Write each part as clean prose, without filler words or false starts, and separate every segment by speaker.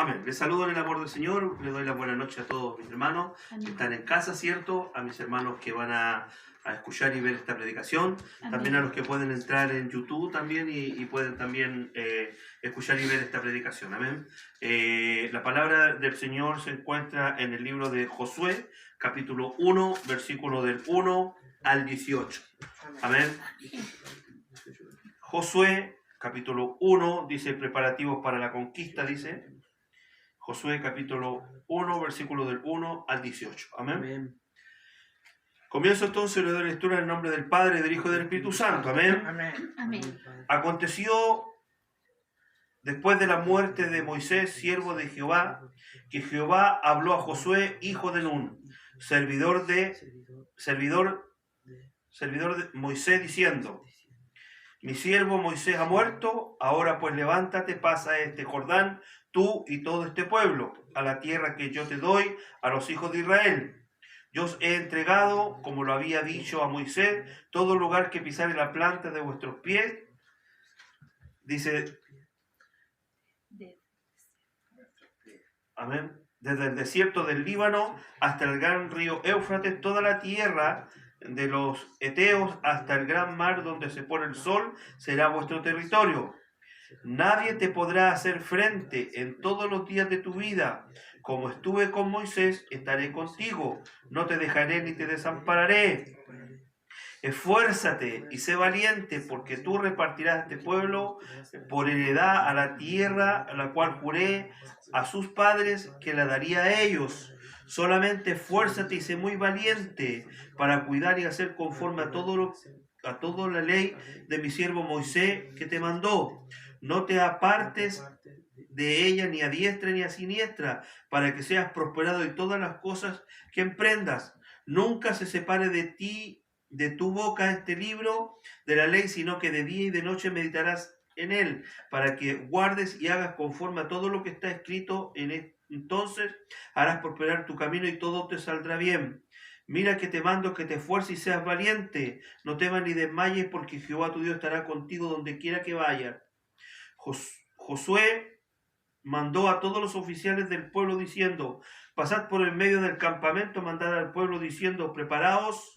Speaker 1: Amén. Les saludo en el amor del Señor. Les doy la buena noche a todos mis hermanos que están en casa, ¿cierto? A mis hermanos que van a escuchar y ver esta predicación. Amén. También a los que pueden entrar en YouTube también y pueden también escuchar y ver esta predicación. Amén. La palabra del Señor se encuentra en el libro de Josué, capítulo 1, versículo del 1 al 18. Amén. Josué, capítulo 1, dice preparativos para la conquista, dice. Josué capítulo 1, versículo del 1 al 18. Amén.
Speaker 2: Amén.
Speaker 1: Comienzo entonces la lectura en el nombre del Padre, del Hijo y del Espíritu Santo. Amén.
Speaker 2: Amén.
Speaker 3: Amén.
Speaker 1: Aconteció después de la muerte de Moisés, siervo de Jehová, que Jehová habló a Josué, hijo de Nun, servidor de Moisés, diciendo: mi siervo Moisés ha muerto, ahora pues levántate, pasa este Jordán, tú y todo este pueblo, a la tierra que yo te doy a los hijos de Israel. Yo os he entregado, como lo había dicho a Moisés, todo lugar que pisare la planta de vuestros pies. Dice, amén, desde el desierto del Líbano hasta el gran río Éufrates, toda la tierra de los Eteos hasta el gran mar donde se pone el sol, será vuestro territorio. Nadie te podrá hacer frente en todos los días de tu vida. Como estuve con Moisés, estaré contigo. No te dejaré ni te desampararé. Esfuérzate y sé valiente, porque tú repartirás este pueblo por heredad a la tierra a la cual juré a sus padres que la daría a ellos. Solamente esfuérzate y sé muy valiente para cuidar y hacer conforme a toda la ley de mi siervo Moisés que te mandó. No te apartes de ella ni a diestra ni a siniestra, para que seas prosperado en todas las cosas que emprendas. Nunca se separe de ti, de tu boca, este libro de la ley, sino que de día y de noche meditarás en él, para que guardes y hagas conforme a todo lo que está escrito en él. Entonces harás prosperar tu camino y todo te saldrá bien. Mira que te mando que te esfuerces y seas valiente. No temas ni desmayes, porque Jehová tu Dios estará contigo donde quiera que vayas. Josué mandó a todos los oficiales del pueblo diciendo: pasad por el medio del campamento, mandad al pueblo diciendo: preparaos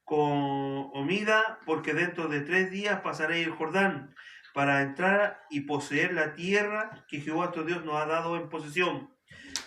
Speaker 1: con comida, porque dentro de 3 días pasaréis el Jordán para entrar y poseer la tierra que Jehová tu Dios nos ha dado en posesión.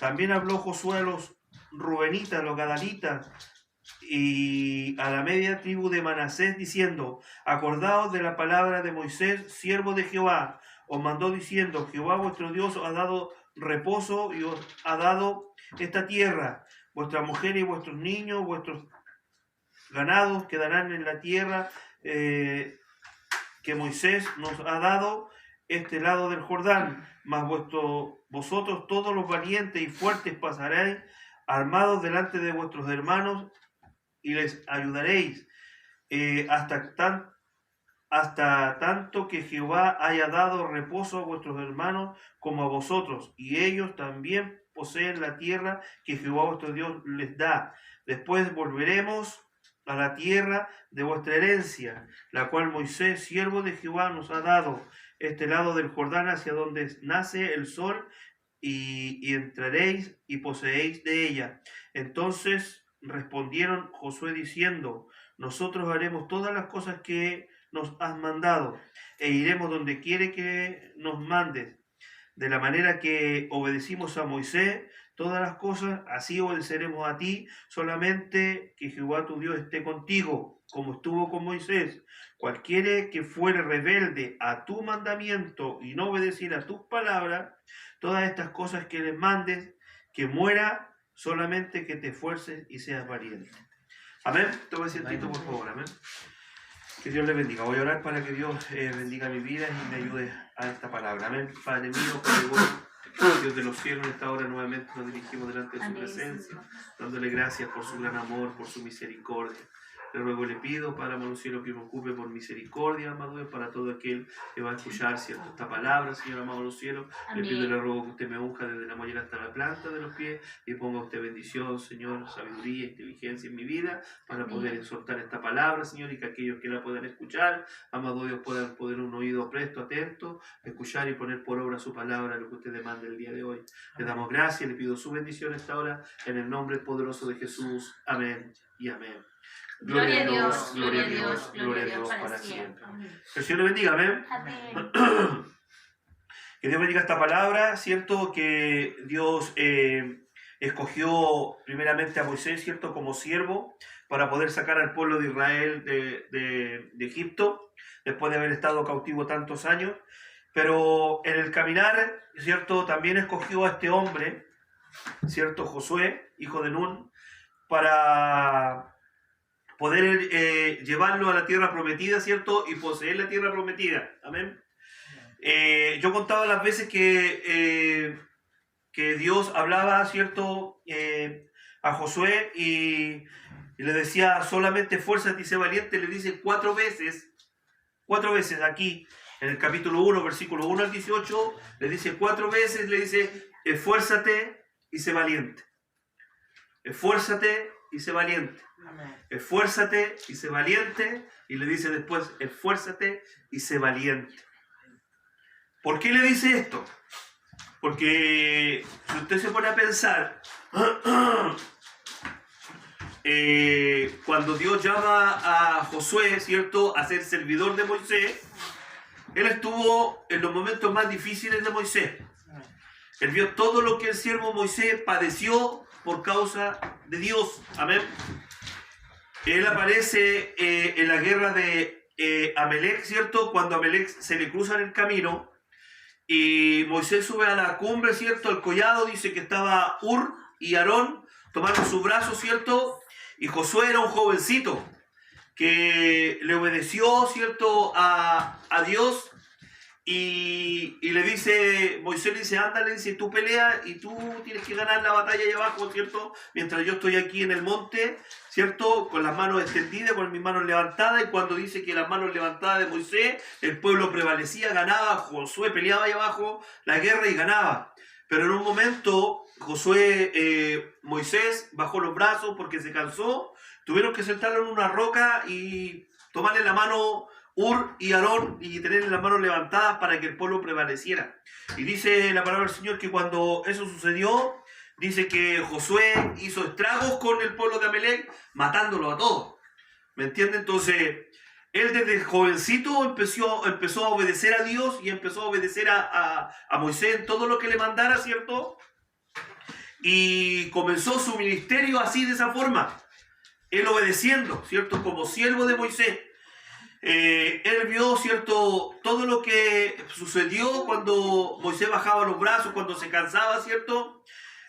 Speaker 1: También habló Josué a los rubenitas, los gadalitas y a la media tribu de Manasés diciendo: acordaos de la palabra de Moisés, siervo de Jehová. Os mandó diciendo: Jehová vuestro Dios os ha dado reposo y os ha dado esta tierra. Vuestras mujeres y vuestros niños, vuestros ganados quedarán en la tierra que Moisés nos ha dado este lado del Jordán, mas vosotros todos los valientes y fuertes pasaréis armados delante de vuestros hermanos y les ayudaréis hasta tanto que Jehová haya dado reposo a vuestros hermanos como a vosotros, y ellos también poseen la tierra que Jehová vuestro Dios les da. Después volveremos a la tierra de vuestra herencia, la cual Moisés, siervo de Jehová, nos ha dado, este lado del Jordán, hacia donde nace el sol, y entraréis y poseéis de ella. Entonces respondieron Josué diciendo: nosotros haremos todas las cosas que nos has mandado, e iremos donde quiere que nos mandes. De la manera que obedecimos a Moisés todas las cosas, así obedeceremos a ti. Solamente que Jehová tu Dios esté contigo, como estuvo con Moisés. Cualquiera que fuere rebelde a tu mandamiento y no obedeciera a tus palabras, todas estas cosas que les mandes, que muera. Solamente que te esfuerces y seas valiente. Amén. Toma asiento, por favor. Amén. Que Dios les bendiga. Voy a orar para que Dios bendiga mi vida y me ayude a esta palabra. Amén. Padre mío, Padre bueno, Dios de los cielos, en esta hora nuevamente nos dirigimos delante de su presencia, dándole gracias por su gran amor, por su misericordia. Le ruego y le pido, Padre amado cielo, que me ocupe por misericordia, amado Dios, para todo aquel que va a escuchar, ¿cierto?, esta palabra, Señor amado los cielos. Le pido y le ruego que usted me unja desde la mollera hasta la planta de los pies y ponga usted bendición, Señor, sabiduría, inteligencia en mi vida para poder exhortar esta palabra, Señor, y que aquellos que la puedan escuchar, amado Dios, puedan poner un oído presto, atento, escuchar y poner por obra su palabra, lo que usted demanda el día de hoy. Le damos gracias, le pido su bendición esta hora, en el nombre poderoso de Jesús. Amén y amén.
Speaker 2: Gloria a Dios,
Speaker 1: gloria a Dios, gloria a Dios para siempre. Que el Señor le bendiga, amén.
Speaker 2: Amén.
Speaker 1: Que Dios bendiga esta palabra, ¿cierto? Que Dios escogió primeramente a Moisés, ¿cierto?, como siervo para poder sacar al pueblo de Israel de Egipto, después de haber estado cautivo tantos años. Pero en el caminar, ¿cierto?, también escogió a este hombre, ¿cierto?, Josué, hijo de Nun, para poder llevarlo a la tierra prometida, ¿cierto?, y poseer la tierra prometida. Amén. Yo contaba las veces que Dios hablaba, ¿cierto?, a Josué y le decía solamente esfuérzate y sé valiente. Le dice cuatro veces aquí, en el capítulo 1, versículo 1 al 18, le dice cuatro veces, le dice esfuérzate y sé valiente. Esfuérzate y sé valiente. Esfuérzate y sé valiente. Y le dice después, esfuérzate y sé valiente. ¿Por qué le dice esto? Porque si usted se pone a pensar, cuando Dios llama a Josué, ¿cierto?, a ser servidor de Moisés, él estuvo en los momentos más difíciles de Moisés. Él vio todo lo que el siervo Moisés padeció por causa de Dios. Amén. Él aparece en la guerra de Amalek, ¿cierto?, cuando Amalek se le cruza en el camino y Moisés sube a la cumbre, ¿cierto?, al collado. Dice que estaba Ur y Aarón tomando su brazo, ¿cierto?, y Josué era un jovencito que le obedeció, ¿cierto?, a Dios. Y le dice, Moisés le dice, anda, le dice, tú pelea y tú tienes que ganar la batalla allá abajo, ¿cierto?, mientras yo estoy aquí en el monte, ¿cierto?, con las manos extendidas, con mis manos levantadas. Y cuando dice que las manos levantadas de Moisés, el pueblo prevalecía, ganaba, Josué peleaba allá abajo la guerra y ganaba. Pero en un momento, Moisés bajó los brazos porque se cansó, tuvieron que sentarlo en una roca y tomarle la mano Ur y Aarón y tener las manos levantadas para que el pueblo prevaleciera. Y dice la palabra del Señor que cuando eso sucedió, dice que Josué hizo estragos con el pueblo de Amalek, matándolo a todos. ¿Me entiende? Entonces, él desde jovencito empezó a obedecer a Dios y empezó a obedecer a Moisés en todo lo que le mandara, ¿cierto? Y comenzó su ministerio así, de esa forma. Él obedeciendo, ¿cierto?, como siervo de Moisés. Él vio, ¿cierto?, todo lo que sucedió cuando Moisés bajaba los brazos, cuando se cansaba, ¿cierto?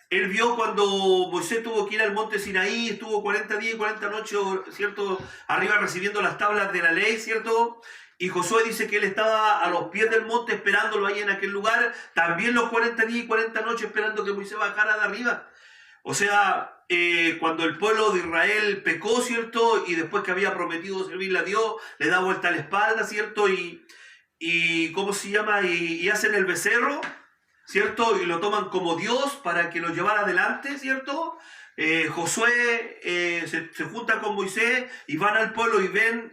Speaker 1: Él vio cuando Moisés tuvo que ir al monte Sinaí, estuvo 40 días y 40 noches, ¿cierto?, arriba recibiendo las tablas de la ley, ¿cierto? Y Josué dice que él estaba a los pies del monte esperándolo ahí en aquel lugar, también los 40 días y 40 noches esperando que Moisés bajara de arriba. O sea, cuando el pueblo de Israel pecó, ¿cierto?, y después que había prometido servirle a Dios, le da vuelta a la espalda, ¿cierto?, y ¿cómo se llama? Y hacen el becerro, ¿cierto?, y lo toman como Dios para que lo llevara adelante, ¿cierto? Josué se junta con Moisés y van al pueblo y ven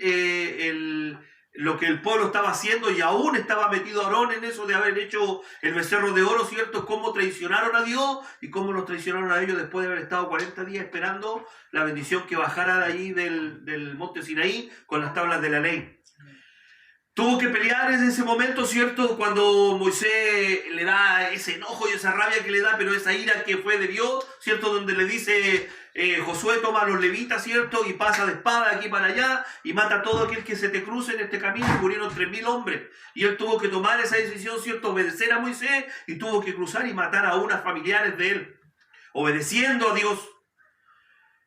Speaker 1: lo que el pueblo estaba haciendo, y aún estaba metido Aarón en eso de haber hecho el becerro de oro, ¿cierto? Cómo traicionaron a Dios y cómo los traicionaron a ellos después de haber estado 40 días esperando la bendición que bajara de allí del monte Sinaí con las tablas de la ley. Tuvo que pelear en ese momento, ¿cierto?, cuando Moisés le da ese enojo y esa rabia que le da, pero esa ira que fue de Dios, ¿cierto?, donde le dice Josué, toma a los levitas, ¿cierto?, y pasa de espada de aquí para allá y mata a todo aquel que se te cruce en este camino. Y murieron 3.000 hombres. Y él tuvo que tomar esa decisión, ¿cierto?, obedecer a Moisés, y tuvo que cruzar y matar a unas familiares de él, obedeciendo a Dios.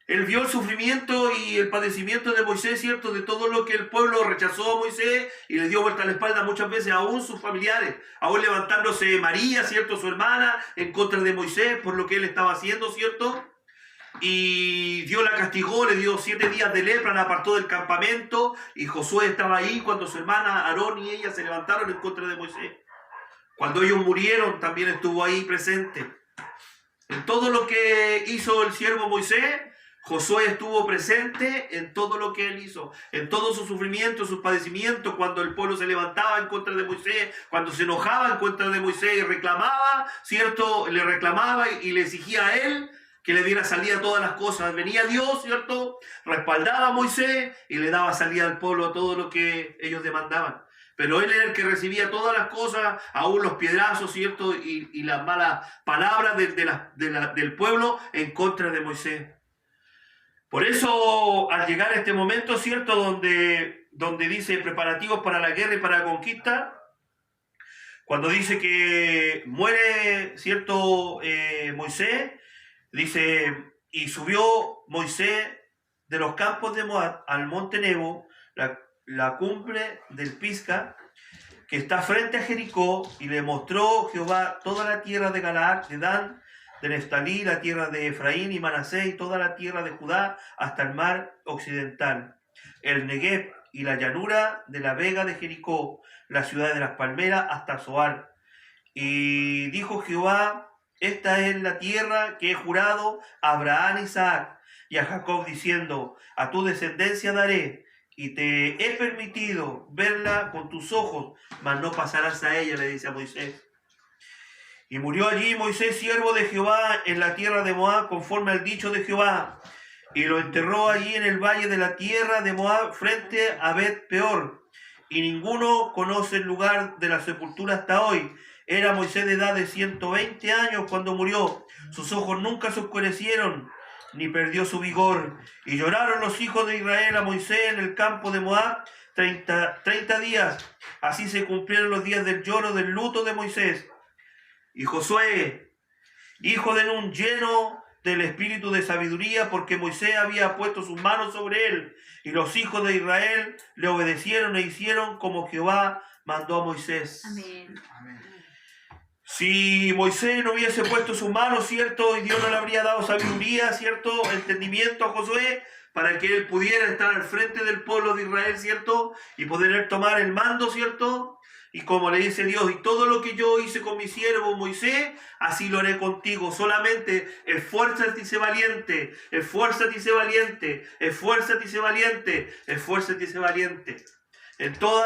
Speaker 1: Él vio el sufrimiento y el padecimiento de Moisés, ¿cierto?, de todo lo que el pueblo rechazó a Moisés y le dio vuelta a la espalda muchas veces, aún sus familiares, aún levantándose María, ¿cierto?, su hermana, en contra de Moisés por lo que él estaba haciendo, ¿cierto? y Dios la castigó, le dio 7 días de lepra, la apartó del campamento, y Josué estaba ahí cuando su hermana Aarón y ella se levantaron en contra de Moisés. Cuando ellos murieron, también estuvo ahí presente. En todo lo que hizo el siervo Moisés, Josué estuvo presente en todo lo que él hizo, en todo su sufrimiento, sus padecimientos, cuando el pueblo se levantaba en contra de Moisés, cuando se enojaba en contra de Moisés y reclamaba, ¿cierto? Le reclamaba y le exigía a él que le diera salida a todas las cosas. Venía Dios, ¿cierto? Respaldaba a Moisés y le daba salida al pueblo a todo lo que ellos demandaban. Pero él era el que recibía todas las cosas, aún los piedrazos, ¿cierto? Y las malas palabras del pueblo en contra de Moisés. Por eso, al llegar a este momento, ¿cierto? Donde dice preparativos para la guerra y para la conquista, cuando dice que muere, ¿cierto? Moisés, dice, y subió Moisés de los campos de Moab al monte Nebo, la cumbre del Pisga, que está frente a Jericó, y le mostró Jehová toda la tierra de Galaad, de Dan, de Neftalí, la tierra de Efraín y Manasés, y toda la tierra de Judá, hasta el mar occidental, el Negev y la llanura de la vega de Jericó, la ciudad de las palmeras, hasta Zoar. Y dijo Jehová, esta es la tierra que he jurado a Abraham, Isaac y a Jacob, diciendo, a tu descendencia daré, y te he permitido verla con tus ojos, mas no pasarás a ella, le dice a Moisés. Y murió allí Moisés, siervo de Jehová, en la tierra de Moab, conforme al dicho de Jehová, y lo enterró allí en el valle de la tierra de Moab, frente a Bet Peor. Y ninguno conoce el lugar de la sepultura hasta hoy. Era Moisés de edad de 120 años cuando murió. Sus ojos nunca se oscurecieron, ni perdió su vigor. Y lloraron los hijos de Israel a Moisés en el campo de Moab 30 días. Así se cumplieron los días del lloro, del luto de Moisés. Y Josué, hijo de Nun, lleno del espíritu de sabiduría, porque Moisés había puesto sus manos sobre él, y los hijos de Israel le obedecieron e hicieron como Jehová mandó a Moisés.
Speaker 2: Amén.
Speaker 1: Si Moisés no hubiese puesto sus manos, ¿cierto? Y Dios no le habría dado sabiduría, ¿cierto? Entendimiento a Josué, para que él pudiera estar al frente del pueblo de Israel, ¿cierto? Y poder tomar el mando, ¿cierto? Y como le dice Dios, y todo lo que yo hice con mi siervo Moisés, así lo haré contigo. Solamente esfuérzate y sé valiente, esfuérzate y sé valiente, esfuérzate y sé valiente, esfuérzate y sé valiente. En todo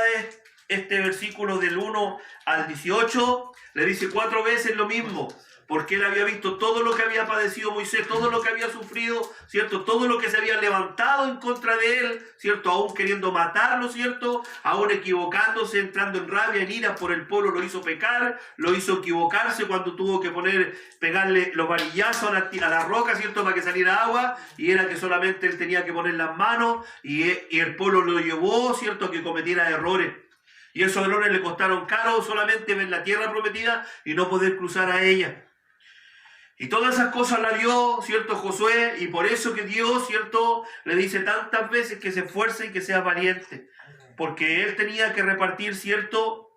Speaker 1: este versículo del 1 al 18, le dice 4 veces lo mismo. Porque él había visto todo lo que había padecido Moisés, todo lo que había sufrido, ¿cierto? Todo lo que se había levantado en contra de él, ¿cierto? Aún queriendo matarlo, ¿cierto? Aún equivocándose, entrando en rabia, en ira por el pueblo, lo hizo pecar, lo hizo equivocarse cuando tuvo que pegarle los varillazos a la roca, ¿cierto? Para que saliera agua, y era que solamente él tenía que poner las manos, y el pueblo lo llevó, ¿cierto? A que cometiera errores. Y esos errores le costaron caro solamente ver la tierra prometida y no poder cruzar a ella. Y todas esas cosas las vio, ¿cierto? Josué, y por eso que Dios, ¿cierto? Le dice tantas veces que se esfuerce y que sea valiente. Porque él tenía que repartir, ¿cierto?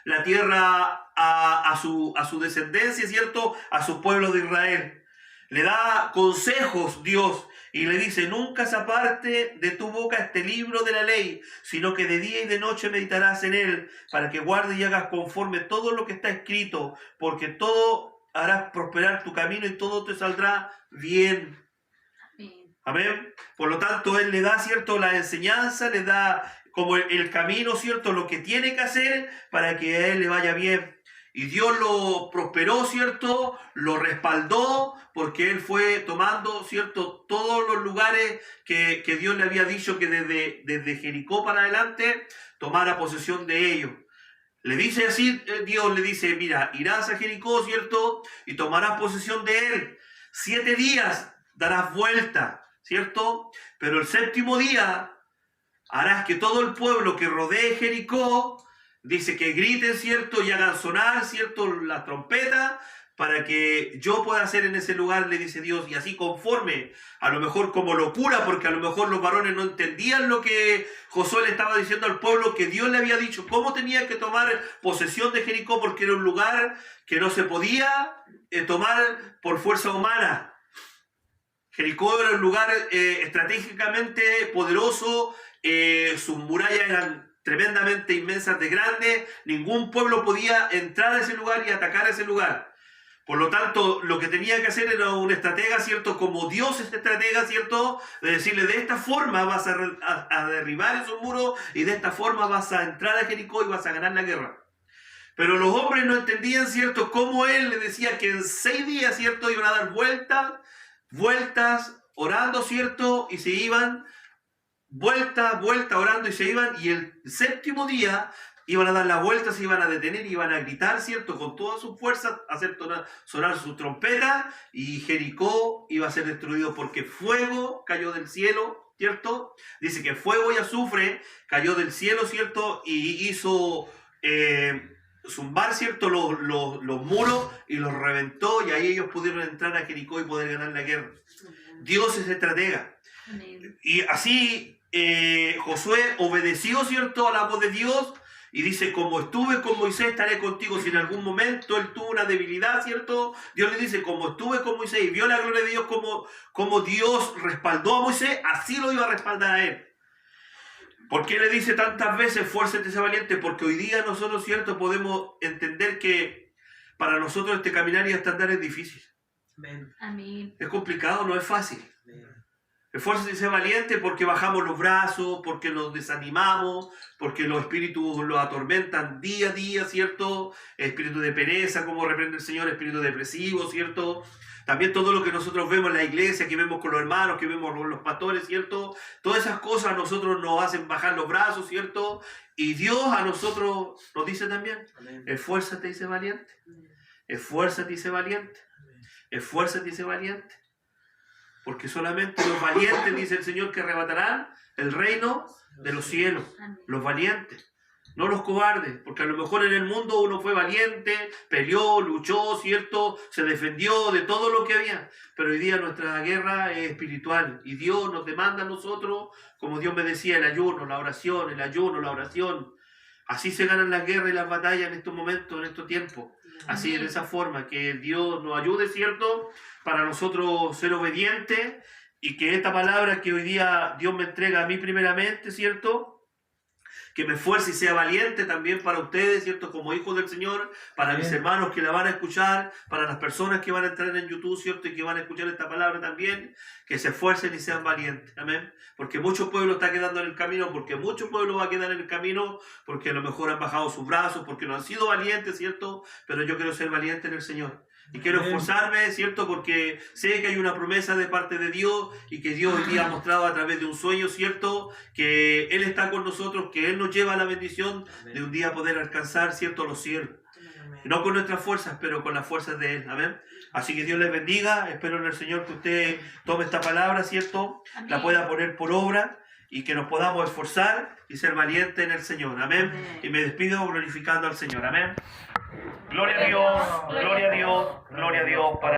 Speaker 1: La tierra a su descendencia, ¿cierto? A su pueblo de Israel. Le da consejos Dios y le dice, nunca se aparte de tu boca este libro de la ley, sino que de día y de noche meditarás en él, para que guardes y hagas conforme todo lo que está escrito, porque todo harás prosperar tu camino y todo te saldrá bien. Amén. Por lo tanto, él le da, ¿cierto? La enseñanza, le da como el camino, ¿cierto? Lo que tiene que hacer para que a él le vaya bien. Y Dios lo prosperó, ¿cierto? Lo respaldó, porque él fue tomando, ¿cierto? Todos los lugares que Dios le había dicho que desde Jericó para adelante tomara posesión de ellos. Le dice así, Dios le dice, mira, irás a Jericó, ¿cierto? Y tomarás posesión de él. 7 días darás vuelta, ¿cierto? Pero el 7º día harás que todo el pueblo que rodee Jericó, dice que griten, ¿cierto? Y hagan sonar, ¿cierto? La trompeta, para que yo pueda hacer en ese lugar, le dice Dios, y así conforme, a lo mejor como locura, porque a lo mejor los varones no entendían lo que Josué le estaba diciendo al pueblo, que Dios le había dicho cómo tenía que tomar posesión de Jericó, porque era un lugar que no se podía tomar por fuerza humana. Jericó era un lugar estratégicamente poderoso, sus murallas eran tremendamente inmensas de grandes, ningún pueblo podía entrar a ese lugar y atacar a ese lugar. Por lo tanto, lo que tenía que hacer era un estratega, ¿cierto? Como Dios es estratega, ¿cierto? De decirle, de esta forma vas a derribar esos muros y de esta forma vas a entrar a Jericó y vas a ganar la guerra. Pero los hombres no entendían, ¿cierto? Cómo él le decía que en 6 días, ¿cierto? Iban a dar vueltas, orando, ¿cierto? Y se iban, vuelta, orando y se iban. Y el 7º día iban a dar la vuelta, se iban a detener, iban a gritar, ¿cierto? Con todas sus fuerzas, hacer sonar su trompeta. Y Jericó iba a ser destruido porque fuego cayó del cielo, ¿cierto? Dice que fuego y azufre cayó del cielo, ¿cierto? Y hizo zumbar, ¿cierto? Los muros y los reventó, y ahí ellos pudieron entrar a Jericó y poder ganar la guerra. Dios es estratega. Y así Josué obedeció, ¿cierto? A la voz de Dios. Y dice, como estuve con Moisés, estaré contigo. Si en algún momento él tuvo una debilidad, ¿cierto? Dios le dice, como estuve con Moisés y vio la gloria de Dios, como Dios respaldó a Moisés, así lo iba a respaldar a él. ¿Por qué le dice tantas veces, esfuérzate, sé valiente? Porque hoy día nosotros, ¿cierto? Podemos entender que para nosotros este caminar y este andar es difícil.
Speaker 2: Amén.
Speaker 1: Es complicado, no es fácil. Esfuérzate y sé valiente porque bajamos los brazos, porque nos desanimamos, porque los espíritus los atormentan día a día, ¿cierto? Espíritu de pereza, como reprende el Señor, espíritu depresivo, ¿cierto? También todo lo que nosotros vemos en la iglesia, que vemos con los hermanos, que vemos con los pastores, ¿cierto? Todas esas cosas a nosotros nos hacen bajar los brazos, ¿cierto? Y Dios a nosotros nos dice también, esfuérzate y sé valiente. Esfuérzate y sé valiente. Esfuérzate y sé valiente. Porque solamente los valientes, dice el Señor, que arrebatarán el reino de los cielos. Los valientes. No los cobardes, porque a lo mejor en el mundo uno fue valiente, peleó, luchó, ¿cierto? Se defendió de todo lo que había. Pero hoy día nuestra guerra es espiritual y Dios nos demanda a nosotros, como Dios me decía, el ayuno, la oración, el ayuno, la oración. Así se ganan las guerras y las batallas en estos momentos, en estos tiempos. Así, de esa forma, que Dios nos ayude, ¿cierto? Para nosotros ser obedientes y que esta palabra que hoy día Dios me entrega a mí primeramente, ¿cierto? Que me esfuerce y sea valiente también para ustedes, ¿cierto? Como hijos del Señor, para mis hermanos que la van a escuchar, para las personas que van a entrar en YouTube, ¿cierto? Y que van a escuchar esta palabra también, que se esfuercen y sean valientes, amén. Porque mucho pueblo está quedando en el camino, porque mucho pueblo va a quedar en el camino, porque a lo mejor han bajado sus brazos, porque no han sido valientes, ¿cierto? Pero yo quiero ser valiente en el Señor. Y quiero esforzarme, ¿cierto? Porque sé que hay una promesa de parte de Dios y que Dios hoy día ha mostrado a través de un sueño, ¿cierto? Que Él está con nosotros, que Él nos lleva a la bendición de un día poder alcanzar, ¿cierto? Los cielos. No con nuestras fuerzas, pero con las fuerzas de Él. Amén. Así que Dios les bendiga. Espero en el Señor que usted tome esta palabra, ¿cierto? Amén. La pueda poner por obra y que nos podamos esforzar y ser valientes en el Señor. Amén. Amén. Y me despido glorificando al Señor. Amén. Gloria a Dios, gloria a Dios, gloria a Dios.